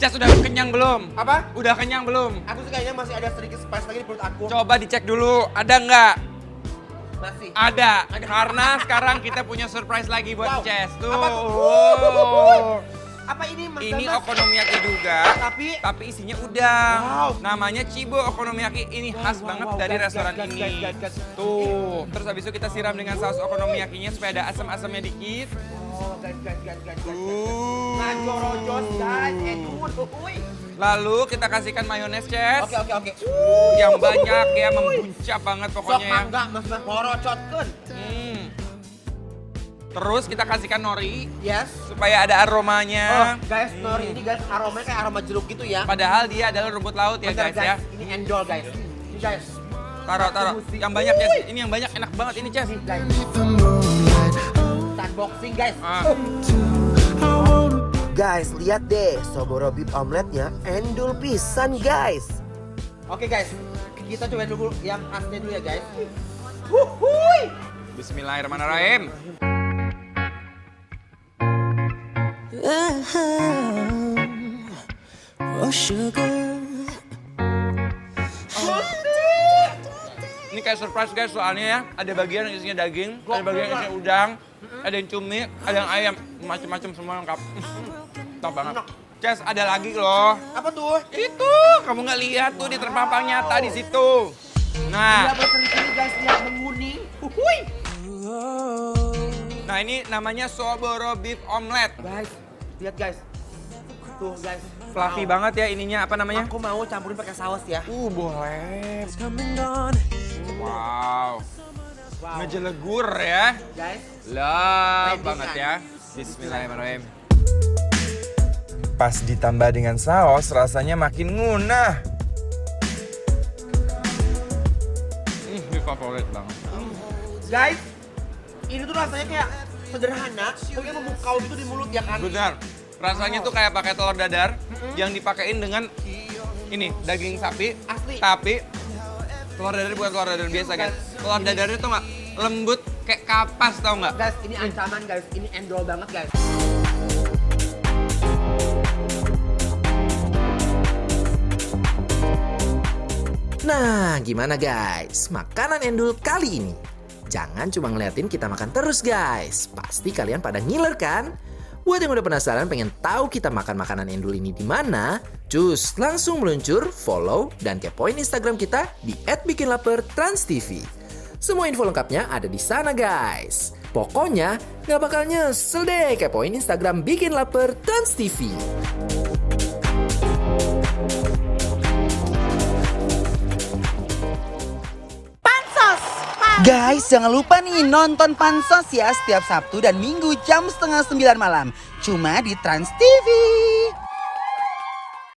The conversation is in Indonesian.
Cas, udah kenyang belum? Apa? Udah kenyang belum? Aku sih kayaknya masih ada sedikit spice lagi di perut aku. Coba dicek dulu, ada nggak? Masih. Ada. Karena sekarang kita punya surprise lagi buat Wow. Ces. Tuh. Apa tuh? Apa ini Mas Ini Damas? okonomiyaki juga, tapi isinya udang. Wow. Namanya Chibo Okonomiyaki. Ini khas banget dari restoran ini. Gas. Tuh. Terus habis itu kita siram dengan saus okonomiyakinya supaya ada asam-asamnya dikit. Oh, gas. Najorojos, guys. Uy. Lalu kita kasihkan mayones, Ces. Oke. Yang banyak ya, membuncah banget Sok pokoknya ya. mangga, Mas horocotkeun. Terus kita kasihkan nori Yes. supaya ada Oh, aromanya. guys, nori ini guys aromanya kayak aroma jeruk gitu ya. Padahal dia adalah rumput laut ya Bentar, guys ya. Ini endol guys. Ini guys. Taruh. Yang banyak, Ces. Ini yang banyak, enak banget ini, Ces. Nih guys. Unboxing guys. Ah. Guys, lihat deh, Soboro beef omeletnya endul pisan guys. Oke guys, kita coba dulu yang khasnya dulu ya guys. Wuhui. Bismillahirrahmanirrahim. Oh sugar. Ini kayak surprise guys, soalnya ya ada bagian yang isinya daging, ada bagian yang isinya udang, ada yang cumi, ada yang ayam, macam-macam semua lengkap. Top banget. Ces, ada lagi loh. Apa tuh? Itu, kamu nggak lihat tuh di terpampang nyata di situ. Dia Nah, berseri-seri guys, lihat menguning. Wuhui. nah ini namanya Soboro beef omelet. Guys, lihat guys. Tuh guys. Fluffy Wow. banget ya ininya, apa namanya? Aku mau campurin pakai saus ya. Boleh. Coming on. Wow. Wow. Ngejelegur ya. Guys, Love Ready, banget kan? ya. Bismillahirrahmanirrahim. Pas ditambah dengan saus, rasanya makin ngunah. Ini favorit banget. guys. Ini tuh rasanya kayak sederhana, tapi kayak memukau gitu di mulut ya kan. Benar. Rasanya tuh kayak pakai telur dadar yang dipakein dengan ini daging sapi. Asli. Tapi telur dadar bukan telur dadar biasa guys. Telur dadarnya tuh nggak lembut kayak kapas, tau nggak? Guys, ini ancaman guys. Ini endol banget guys. Nah, gimana guys? Makanan endul kali ini. Jangan cuma ngeliatin kita makan terus guys. Pasti kalian pada ngiler kan? Buat yang udah penasaran pengen tahu kita makan makanan endul ini di mana, cus langsung meluncur, follow, dan kepoin Instagram kita di @bikinlaperTransTV. Semua info lengkapnya ada di sana guys. Pokoknya nggak bakal nyesel deh kepoin Instagram Bikin Laper Trans TV. Guys, jangan lupa nih nonton Pansos ya setiap Sabtu dan Minggu jam 8:30 malam. Cuma di Trans TV.